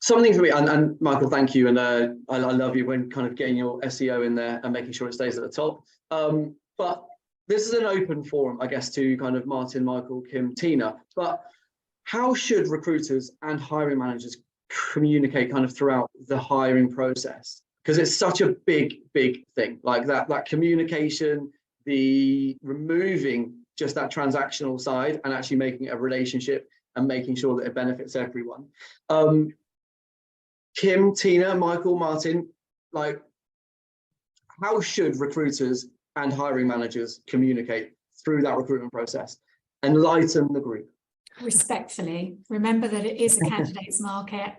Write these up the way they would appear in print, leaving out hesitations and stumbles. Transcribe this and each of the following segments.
Something for me, and Michael, thank you, and I love you when kind of getting your SEO in there and making sure it stays at the top. But this is an open forum, I guess, to kind of Martin, Michael, Kim, Tina. But how should recruiters and hiring managers communicate kind of throughout the hiring process? Because it's such a big thing, like that communication, the removing just that transactional side and actually making it a relationship and making sure that it benefits everyone. Kim, Tina, Michael, Martin, like, how should recruiters and hiring managers communicate through that recruitment process? Enlighten the group. Respectfully, remember that it is a candidate's market,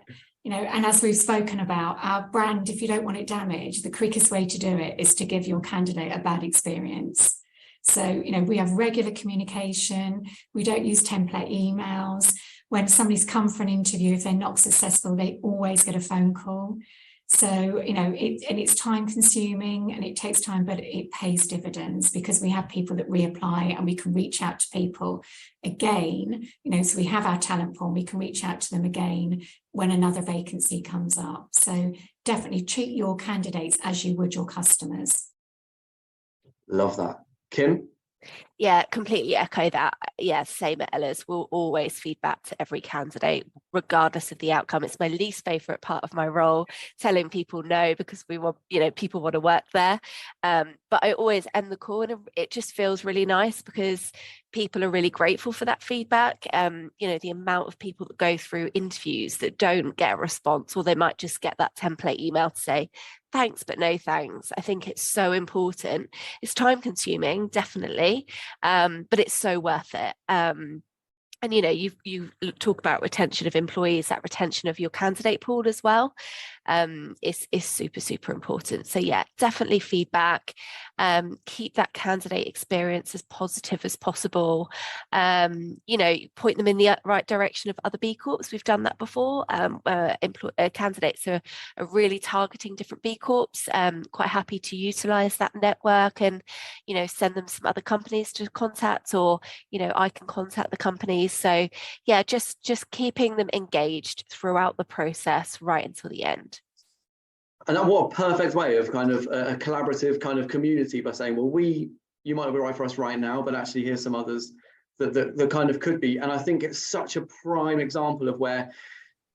and as we've spoken about, our brand, if you don't want it damaged, the quickest way to do it is to give your candidate a bad experience. So, we have regular communication. We don't use template emails. When somebody's come for an interview, if they're not successful, they always get a phone call. So, it's time consuming and it takes time, but it pays dividends because we have people that reapply and we can reach out to people again, so we have our talent pool, we can reach out to them again when another vacancy comes up. So definitely treat your candidates as you would your customers. Love that. Kim? Yeah, completely echo that. Yeah, same at Ella's. We'll always feed back to every candidate, regardless of the outcome. It's my least favourite part of my role, telling people no, because we want, people want to work there. But I always end the call and it just feels really nice because people are really grateful for that feedback. The amount of people that go through interviews that don't get a response, or they might just get that template email to say, thanks, but no thanks. I think it's so important. It's time consuming, definitely, but it's so worth it. And, you talk about retention of employees, that retention of your candidate pool as well, is super, super important. So yeah, definitely feedback, keep that candidate experience as positive as possible. Point them in the right direction of other B-Corps. We've done that before. Candidates are really targeting different B-Corps. Quite happy to utilize that network and, send them some other companies to contact, or, I can contact the companies. So yeah, just keeping them engaged throughout the process right until the end. And what a perfect way of kind of a collaborative kind of community by saying, well, you might not be right for us right now, but actually here's some others that kind of could be. And I think it's such a prime example of where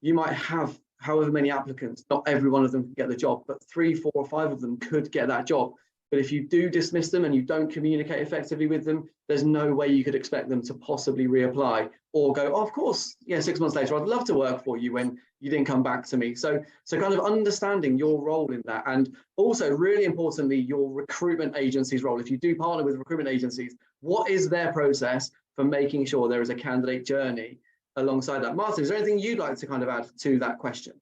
you might have however many applicants, not every one of them can get the job, but 3, 4, or 5 of them could get that job. But if you do dismiss them and you don't communicate effectively with them, there's no way you could expect them to possibly reapply or go, oh, of course, 6 months later, I'd love to work for you when you didn't come back to me. So kind of understanding your role in that. And also, really importantly, your recruitment agency's role. If you do partner with recruitment agencies, what is their process for making sure there is a candidate journey alongside that? Martin, is there anything you'd like to kind of add to that question?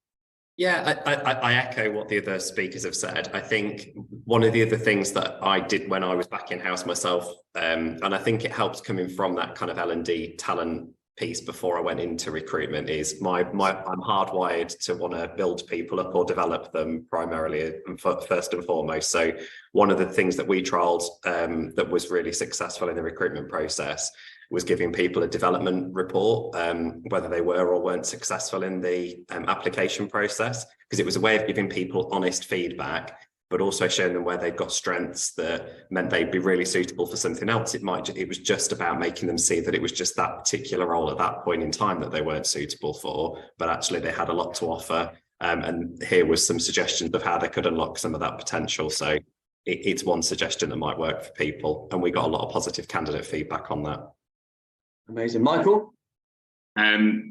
Yeah, I echo what the other speakers have said. I think one of the other things that I did when I was back in-house myself, and I think it helps coming from that kind of L&D talent piece before I went into recruitment, is I'm hardwired to want to build people up or develop them primarily and first and foremost. So one of the things that we trialed that was really successful in the recruitment process was giving people a development report, whether they were or weren't successful in the application process, because it was a way of giving people honest feedback, but also showing them where they've got strengths that meant they'd be really suitable for something else. It was just about making them see that it was just that particular role at that point in time that they weren't suitable for, but actually they had a lot to offer. And here was some suggestions of how they could unlock some of that potential. So it's one suggestion that might work for people. And we got a lot of positive candidate feedback on that. Amazing. Michael?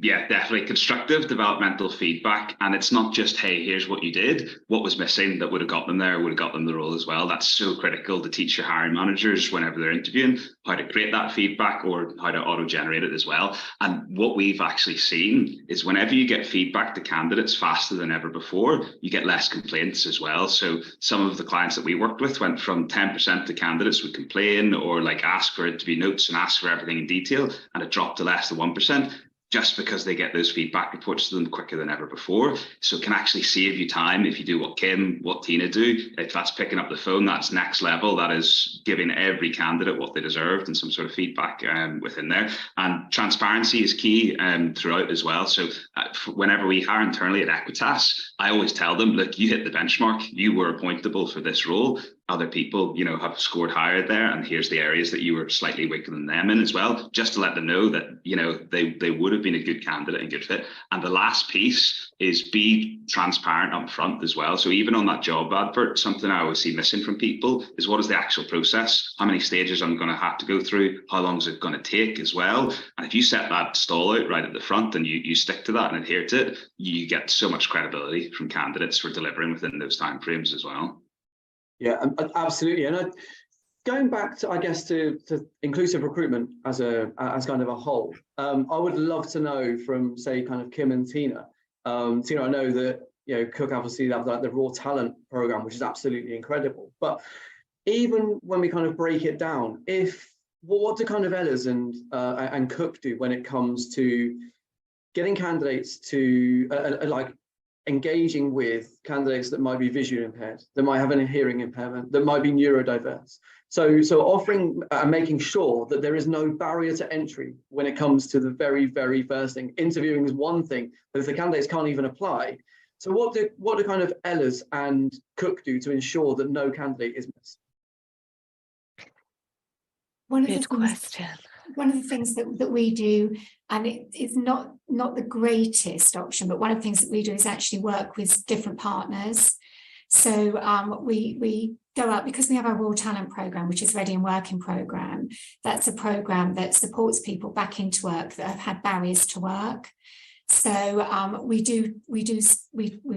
Yeah, definitely constructive developmental feedback. And it's not just, hey, here's what you did, what was missing that would have got them there, would have got them the role as well. That's so critical to teach your hiring managers whenever they're interviewing how to create that feedback or how to auto-generate it as well. And what we've actually seen is whenever you get feedback to candidates faster than ever before, you get less complaints as well. So some of the clients that we worked with went from 10% of candidates would complain or like ask for interview notes and ask for everything in detail, and it dropped to less than 1%. just because they get those feedback reports to them quicker than ever before. So it can actually save you time if you do what Kim, what Tina do. If that's picking up the phone, that's next level. That is giving every candidate what they deserved and some sort of feedback within there. And transparency is key throughout as well. So whenever we hire internally at Equitas, I always tell them, look, you hit the benchmark. You were appointable for this role. Other people, have scored higher there, and here's the areas that you were slightly weaker than them in as well, just to let them know that, they would have been a good candidate and good fit. And the last piece is be transparent up front as well. So even on that job advert, something I always see missing from people is what is the actual process? How many stages I'm going to have to go through? How long is it going to take as well? And if you set that stall out right at the front and you stick to that and adhere to it, you get so much credibility from candidates for delivering within those timeframes as well. Yeah, absolutely. And going back to, I guess, to inclusive recruitment as kind of a whole, I would love to know from, say, kind of Kim and Tina. Tina, I know that Cook obviously have the raw talent program, which is absolutely incredible. But even when we kind of break it down, what do kind of Ellis and Cook do when it comes to getting candidates to engaging with candidates that might be visually impaired, that might have a hearing impairment, that might be neurodiverse. So offering and making sure that there is no barrier to entry when it comes to the very, very first thing. Interviewing is one thing, but if the candidates can't even apply. So what do kind of Ellis and Cook do to ensure that no candidate is missed? Good question. One of the things that we do, and it's not the greatest option, but one of the things that we do is actually work with different partners. So we go out, because we have our Raw Talent Programme, which is Ready and Working Programme. That's a programme that supports people back into work that have had barriers to work. So we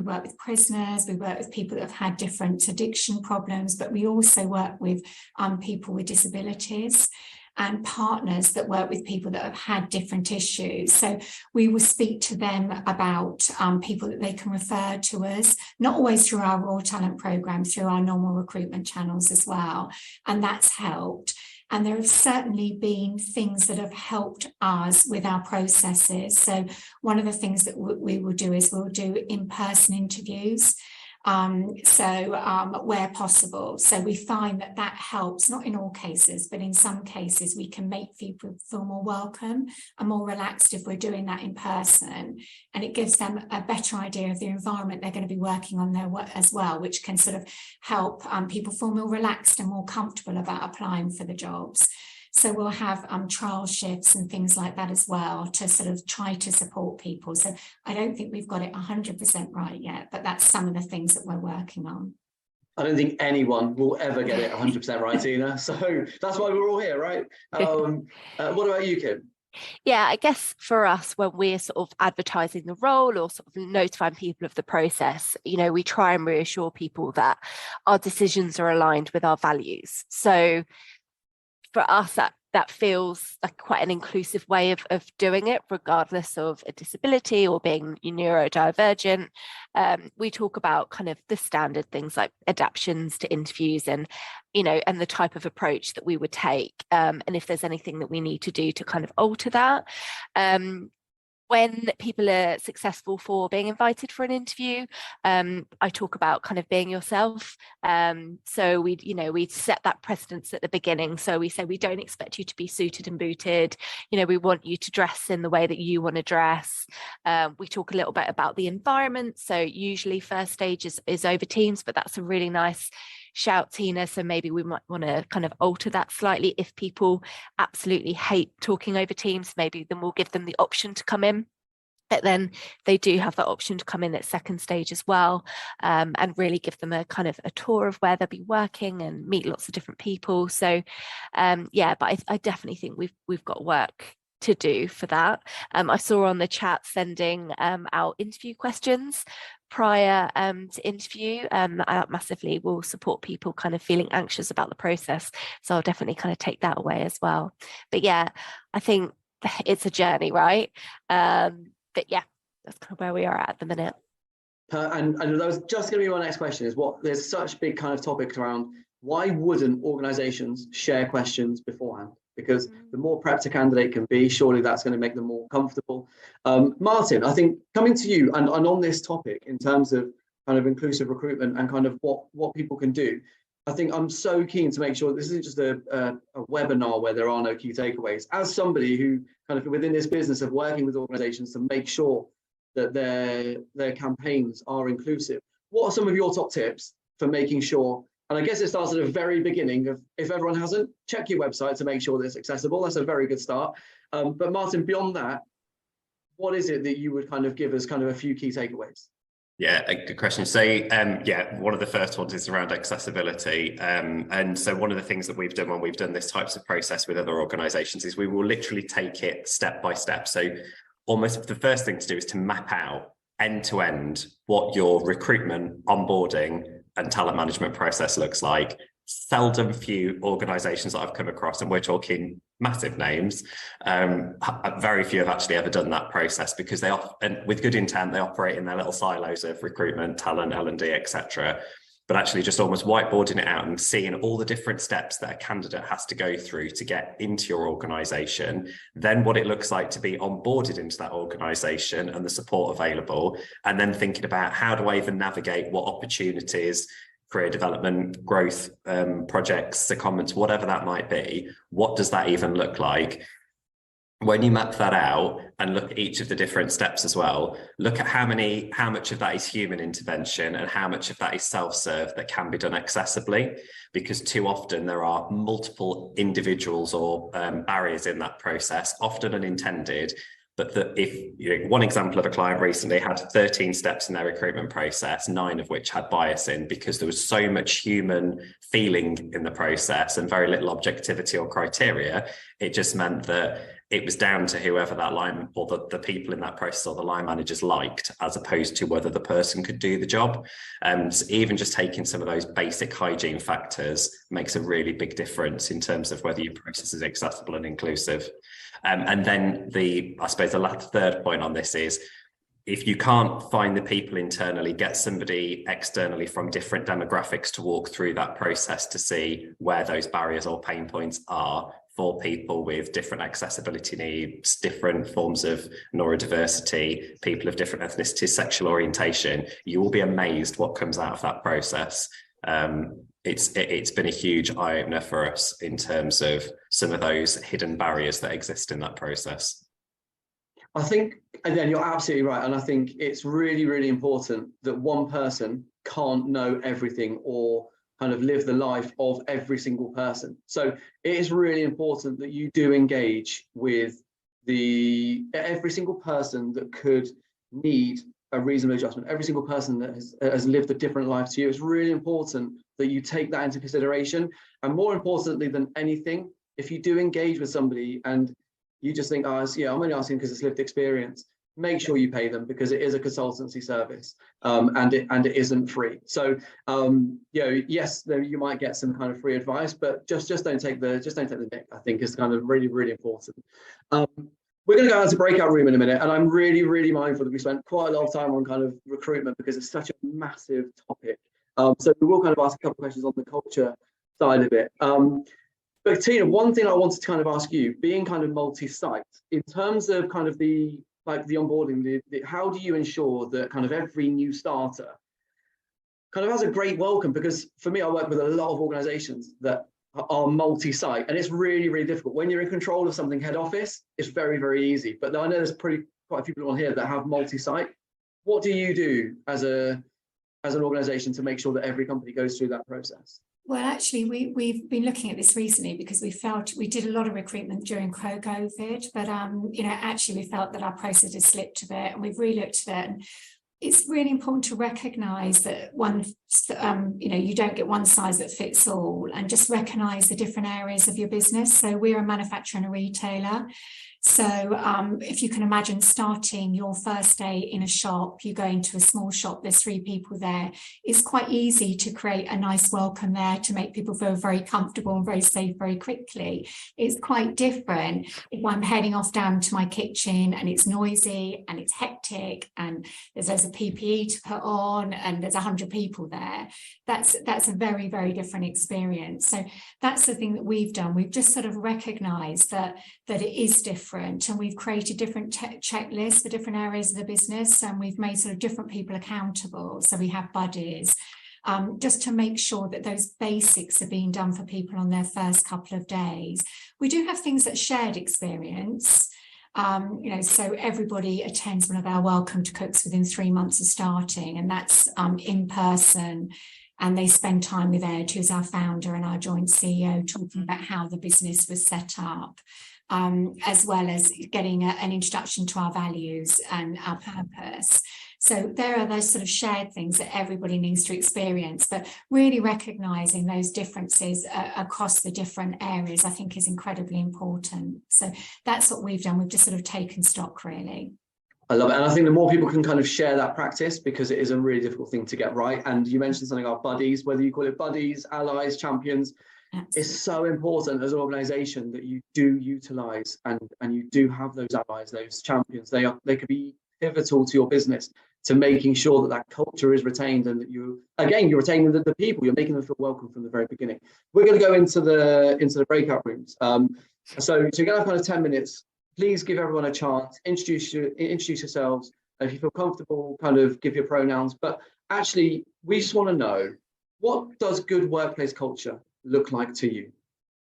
work with prisoners, we work with people that have had different addiction problems, but we also work with people with disabilities and partners that work with people that have had different issues. So we will speak to them about people that they can refer to us, not always through our Raw Talent Programme, through our normal recruitment channels as well. And that's helped. And there have certainly been things that have helped us with our processes. So one of the things that we will do is we'll do in-person interviews. Where possible. So we find that helps, not in all cases, but in some cases we can make people feel more welcome and more relaxed if we're doing that in person. And it gives them a better idea of the environment they're going to be working on there as well, which can sort of help people feel more relaxed and more comfortable about applying for the jobs. So we'll have trial shifts and things like that as well to sort of try to support people. So I don't think we've got it 100% right yet, but that's some of the things that we're working on. I don't think anyone will ever get it 100% right, Tina. So that's why we're all here, right? What about you, Kim? Yeah, I guess for us, when we're sort of advertising the role or sort of notifying people of the process, we try and reassure people that our decisions are aligned with our values. So for us, that feels like quite an inclusive way of doing it, regardless of a disability or being neurodivergent. We talk about kind of the standard things like adaptations to interviews and the type of approach that we would take, and if there's anything that we need to do to kind of alter that. When people are successful for being invited for an interview, I talk about kind of being yourself. So we set that precedence at the beginning. So we say, we don't expect you to be suited and booted. We want you to dress in the way that you want to dress. We talk a little bit about the environment. So usually first stage is over Teams, but that's a really nice shout, Tina. So maybe we might want to kind of alter that slightly. If people absolutely hate talking over Teams, maybe then we'll give them the option to come in. But then they do have the option to come in at second stage as well, and really give them a kind of a tour of where they'll be working and meet lots of different people. So but I definitely think we've got work to do for that. I saw on the chat sending our interview questions prior to interview. That massively will support people kind of feeling anxious about the process. So I'll definitely kind of take that away as well. But yeah, I think it's a journey, right? But yeah, that's kind of where we are at the minute. And that was just going to be my next question, is there's such big kind of topics around why wouldn't organizations share questions beforehand? because the more prepped a candidate can be, surely that's going to make them more comfortable. Martin, I think coming to you and on this topic in terms of kind of inclusive recruitment and kind of what people can do, I think I'm so keen to make sure this isn't just a webinar where there are no key takeaways. As somebody who kind of within this business of working with organizations to make sure that their campaigns are inclusive, what are some of your top tips for making sure? And I guess it starts at the very beginning of, if everyone hasn't, check your website to make sure that it's accessible. That's a very good start. But Martin, beyond that, what is it that you would kind of give as kind of a few key takeaways? Yeah, a good question. So yeah, one of the first ones is around accessibility. And so one of the things that we've done when we've done this types of process with other organizations is we will literally take it step by step. So almost the first thing to do is to map out end to end what your recruitment, onboarding and talent management process looks like. Seldom few organizations that I've come across, and we're talking massive names, very few have actually ever done that process, because they often, with good intent, they operate in their little silos of recruitment, talent, L&D, etc. But actually just almost whiteboarding it out and seeing all the different steps that a candidate has to go through to get into your organization, then what it looks like to be onboarded into that organization and the support available, and then thinking about how do I even navigate what opportunities, career development, growth projects, secondments, whatever that might be. What does that even look like? When you map that out and look at each of the different steps as well, look at how much of that is human intervention and how much of that is self-serve that can be done accessibly, because too often there are multiple individuals or barriers in that process, often unintended. But one example of a client recently had 13 steps in their recruitment process, 9 of which had bias in, because there was so much human feeling in the process and very little objectivity or criteria. It just meant that it was down to whoever that line or the people in that process or the line managers liked, as opposed to whether the person could do the job. So even just taking some of those basic hygiene factors makes a really big difference in terms of whether your process is accessible and inclusive. And then I suppose the third point on this is, if you can't find the people internally, get somebody externally from different demographics to walk through that process to see where those barriers or pain points are for people with different accessibility needs, different forms of neurodiversity, people of different ethnicities, sexual orientation. You will be amazed what comes out of that process. It's been a huge eye-opener for us in terms of some of those hidden barriers that exist in that process. I think, again, you're absolutely right. And I think it's really, really important that one person can't know everything or kind of live the life of every single person. So it is really important that you do engage with every single person that could need a reasonable adjustment, every single person that has lived a different life to you. It's really important that you take that into consideration. And more importantly than anything, if you do engage with somebody and you just think, I'm only asking because it's lived experience, make sure you pay them, because it is a consultancy service, and it isn't free. So yes, you might get some kind of free advice, but just don't take the nick, I think, is kind of really, really important. We're going to go out to breakout room in a minute, and I'm really, really mindful that we spent quite a lot of time on kind of recruitment because it's such a massive topic. So we will kind of ask a couple of questions on the culture side of it. But Tina, one thing I wanted to kind of ask you, being kind of multi-site, in terms of kind of the onboarding, how do you ensure that kind of every new starter kind of has a great welcome? Because for me, I work with a lot of organizations that are multi-site, and it's really, really difficult. When you're in control of something head office, it's very, very easy. But I know there's quite a few people on here that have multi-site. What do you do as an organization to make sure that every company goes through that process? Well, actually, we've been looking at this recently because we felt we did a lot of recruitment during COVID, but actually we felt that our process had slipped a bit, and we've re-looked at it. And it's really important to recognise that you don't get one size that fits all, and just recognise the different areas of your business. So we're a manufacturer and a retailer. So if you can imagine starting your first day in a shop, you go into a small shop, there's 3 people there. It's quite easy to create a nice welcome there to make people feel very comfortable and very safe very quickly. It's quite different if I'm heading off down to my kitchen and it's noisy and it's hectic and there's loads of PPE to put on and there's 100 people there. That's a very, very different experience. So that's the thing that we've done. We've just sort of recognized that it is different, and we've created different checklists for different areas of the business, and we've made sort of different people accountable. So we have buddies, just to make sure that those basics are being done for people on their first couple of days. We do have things that shared experience. So everybody attends one of our welcome to cooks within 3 months of starting, and that's in person. And they spend time with Ed, who's our founder and our joint CEO, talking about how the business was set up, as well as getting an introduction to our values and our purpose. So there are those sort of shared things that everybody needs to experience, but really recognising those differences across the different areas, I think, is incredibly important. So that's what we've done. We've just sort of taken stock, really. I love it. And I think the more people can kind of share that practice, because it is a really difficult thing to get right. And you mentioned something about buddies, whether you call it buddies, allies, champions. Absolutely. It's so important as an organization that you do utilize and you do have those allies, those champions. They could be pivotal to your business, to making sure that culture is retained, and that you're retaining the people, you're making them feel welcome from the very beginning. We're going to go into the breakout rooms. So you're going to have kind of 10 minutes. Please give everyone a chance, introduce yourselves. If you feel comfortable, kind of give your pronouns. But actually, we just want to know, what does good workplace culture look like to you?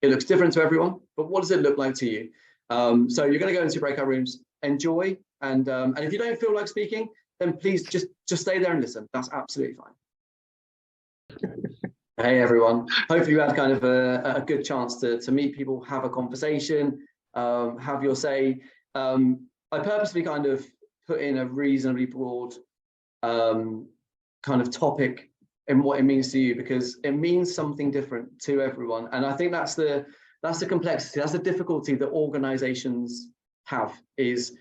It looks different to everyone, but what does it look like to you? So you're going to go into breakout rooms, enjoy, and if you don't feel like speaking, then please just stay there and listen. That's absolutely fine. Hey everyone, hopefully you had kind of a good chance to meet people, have a conversation, have your say. I purposely kind of put in a reasonably broad kind of topic in what it means to you, because it means something different to everyone. And I think that's the complexity, that's the difficulty that organizations have, is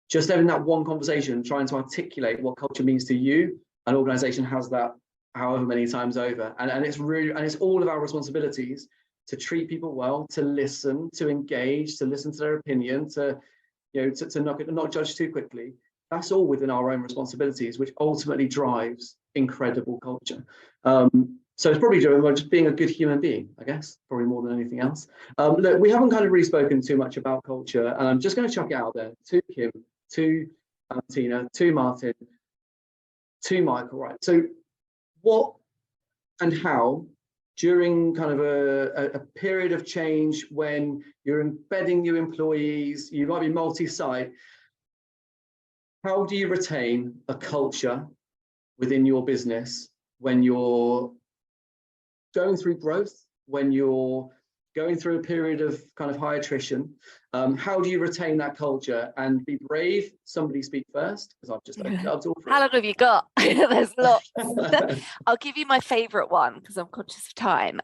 just having that one conversation, trying to articulate what culture means to you. An organization has that however many times over, and it's all of our responsibilities to treat people well, to listen, to engage, to listen to their opinion, to not judge too quickly. That's all within our own responsibilities, which ultimately drives incredible culture. So it's probably driven by just being a good human being, I guess, probably more than anything else. Look, we haven't kind of really spoken too much about culture, and I'm just going to chuck it out there to Kim, to Tina, to Martin, to Michael, right? So what and how, during kind of a period of change when you're embedding new employees, you might be multi-site, how do you retain a culture within your business when you're going through growth, when you're going through a period of kind of high attrition? How do you retain that culture and be brave? Somebody speak first, because I've just opened up to all three. How long have you got? There's lots. I'll give you my favourite one because I'm conscious of time.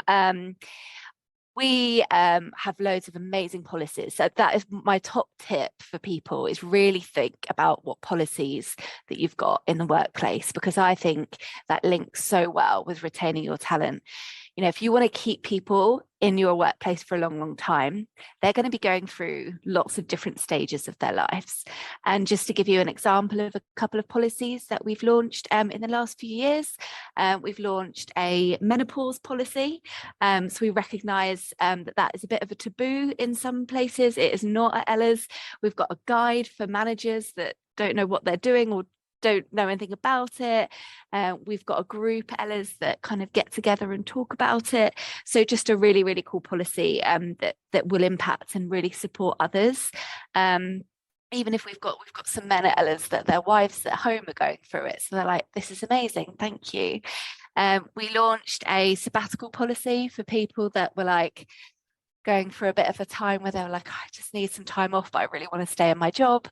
We have loads of amazing policies. So that is my top tip for people, is really think about what policies that you've got in the workplace, because I think that links so well with retaining your talent. You know, if you want to keep people in your workplace for a long, long time, they're going to be going through lots of different stages of their lives. And just to give you an example of a couple of policies that we've launched in the last few years, we've launched a menopause policy. So we recognise that is a bit of a taboo in some places. It is not at Ella's. We've got a guide for managers that don't know what they're doing or don't know anything about it. We've got a group, Ella's, that kind of get together and talk about it. So just a really, really cool policy that will impact and really support others. Even if we've got some men at Ella's that their wives at home are going through it. So they're like, this is amazing, thank you. We launched a sabbatical policy for people that were like, going through a bit of a time where they were like, I just need some time off, but I really want to stay in my job.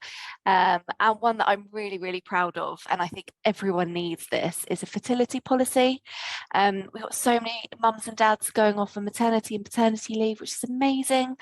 And one that I'm really, really proud of, and I think everyone needs this, is a fertility policy. We've got so many mums and dads going off on maternity and paternity leave, which is amazing.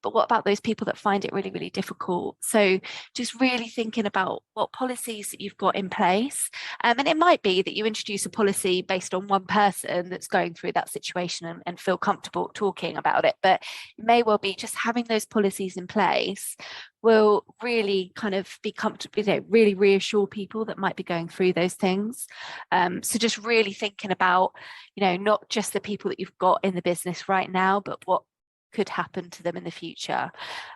But what about those people that find it really, really difficult? So just really thinking about what policies that you've got in place. And it might be that you introduce a policy based on one person that's going through that situation and feel comfortable talking about it. But it may well be just having those policies in place will really kind of be comfortable, really reassure people that might be going through those things. So just really thinking about, not just the people that you've got in the business right now, but what could happen to them in the future.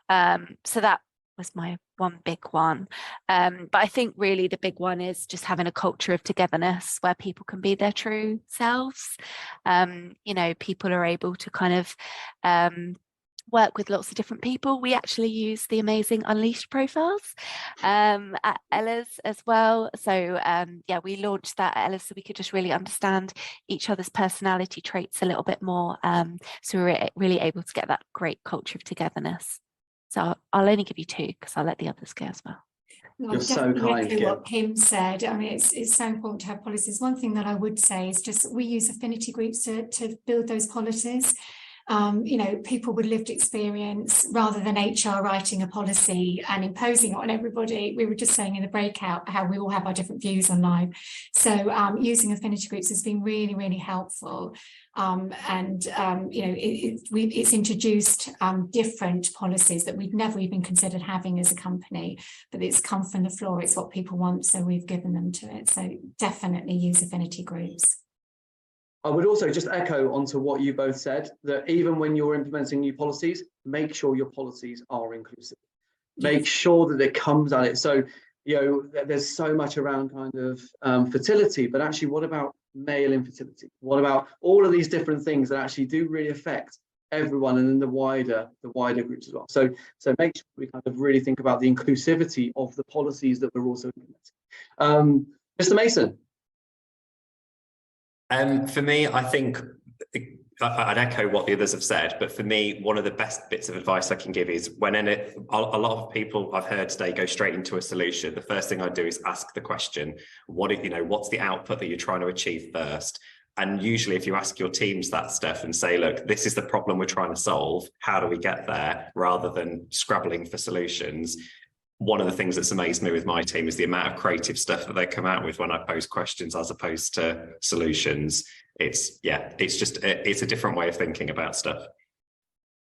So that was my one big one. But I think really the big one is just having a culture of togetherness where people can be their true selves. People are able to kind of work with lots of different people. We actually use the amazing Unleashed profiles at Ella's as well. So we launched that at Ella's so we could just really understand each other's personality traits a little bit more. So we were really able to get that great culture of togetherness. So I'll only give you 2 because I'll let the others go as well. No, You're so kind, Kim. What Kim said. I mean, it's so important to have policies. One thing that I would say is just we use affinity groups to build those policies. People with lived experience rather than HR writing a policy and imposing it on everybody. We were just saying in the breakout how we all have our different views on life. So using affinity groups has been really, really helpful. It's introduced different policies that we'd never even considered having as a company, but it's come from the floor. It's what people want, so we've given them to it. So definitely use affinity groups. I would also just echo onto what you both said, that even when you're implementing new policies, make sure your policies are inclusive. Make sure that it comes at it. So, there's so much around kind of fertility, but actually what about male infertility? What about all of these different things that actually do really affect everyone and then the wider groups as well? So make sure we kind of really think about the inclusivity of the policies that we're also implementing. Mr. Mason. For me, I think I'd echo what the others have said, but for me, one of the best bits of advice I can give is when a lot of people I've heard today go straight into a solution, the first thing I do is ask the question, what's the output that you're trying to achieve first? And usually if you ask your teams that stuff and say, look, this is the problem we're trying to solve, how do we get there, rather than scrabbling for solutions. One of the things that's amazed me with my team is the amount of creative stuff that they come out with when I pose questions as opposed to solutions. It's a different way of thinking about stuff.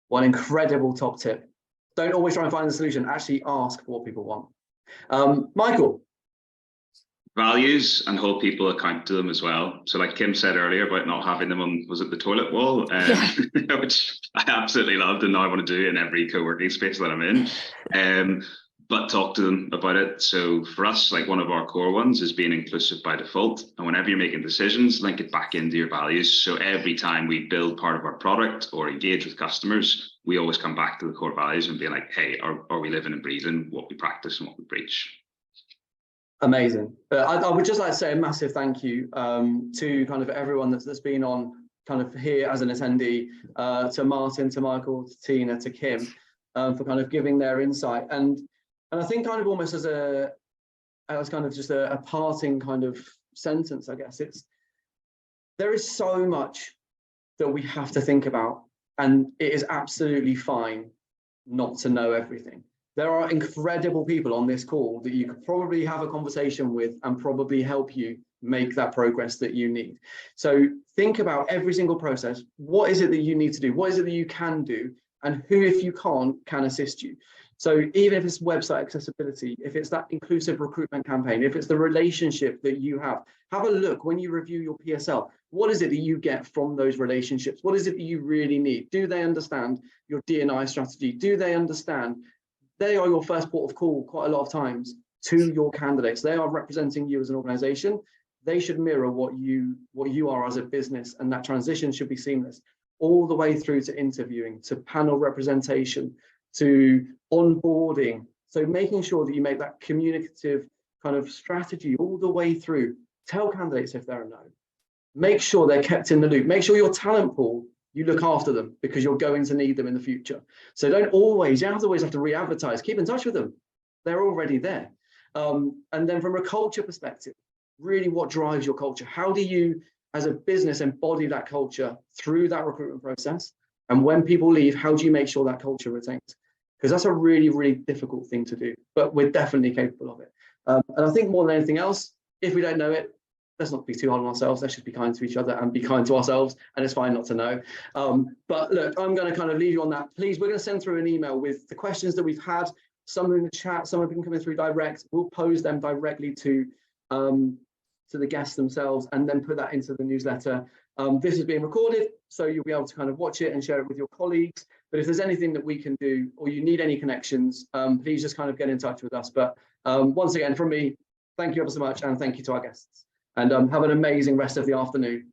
One incredible top tip. Don't always try and find the solution. Actually ask what people want. Michael. Values and hold people account to them as well. So like Kim said earlier about not having them on, was it the toilet wall? Which I absolutely loved and now I want to do in every co-working space that I'm in. But talk to them about it. So for us, like one of our core ones is being inclusive by default. And whenever you're making decisions, link it back into your values. So every time we build part of our product or engage with customers, we always come back to the core values and be like, hey, are we living and breathing what we practice and what we preach? Amazing. I would just like to say a massive thank you to kind of everyone that's been on kind of here as an attendee, to Martin, to Michael, to Tina, to Kim, for kind of giving their insight. And I think kind of almost as kind of just a parting kind of sentence, I guess, there is so much that we have to think about, and it is absolutely fine not to know everything. There are incredible people on this call that you could probably have a conversation with and probably help you make that progress that you need. So think about every single process. What is it that you need to do? What is it that you can do? And who, if you can't, can assist you? So even if it's website accessibility, if it's that inclusive recruitment campaign, if it's the relationship that you have a look when you review your PSL. What is it that you get from those relationships? What is it that you really need? Do they understand your D&I strategy? Do they understand they are your first port of call quite a lot of times to your candidates? They are representing you as an organization. They should mirror what you are as a business, and that transition should be seamless all the way through to interviewing, to panel representation, to onboarding. So making sure that you make that communicative kind of strategy all the way through. Tell candidates if they're a no. Make sure they're kept in the loop. Make sure your talent pool You look after them because you're going to need them in the future. So you don't always have to re-advertise. Keep in touch with them. They're already there. And then from a culture perspective, really what drives your culture? How do you, as a business, embody that culture through that recruitment process? And when people leave, how do you make sure that culture retains? Because that's a really, really difficult thing to do, but we're definitely capable of it. And I think more than anything else, if we don't know it, let's not be too hard on ourselves. Let's just be kind to each other and be kind to ourselves. And it's fine not to know. But look, I'm going to kind of leave you on that. Please, we're going to send through an email with the questions that we've had. Some in the chat, some have been coming through direct. We'll pose them directly to the guests themselves and then put that into the newsletter. This is being recorded, so you'll be able to kind of watch it and share it with your colleagues. But if there's anything that we can do or you need any connections, please just kind of get in touch with us. But once again, from me, thank you ever so much, and thank you to our guests. And have an amazing rest of the afternoon.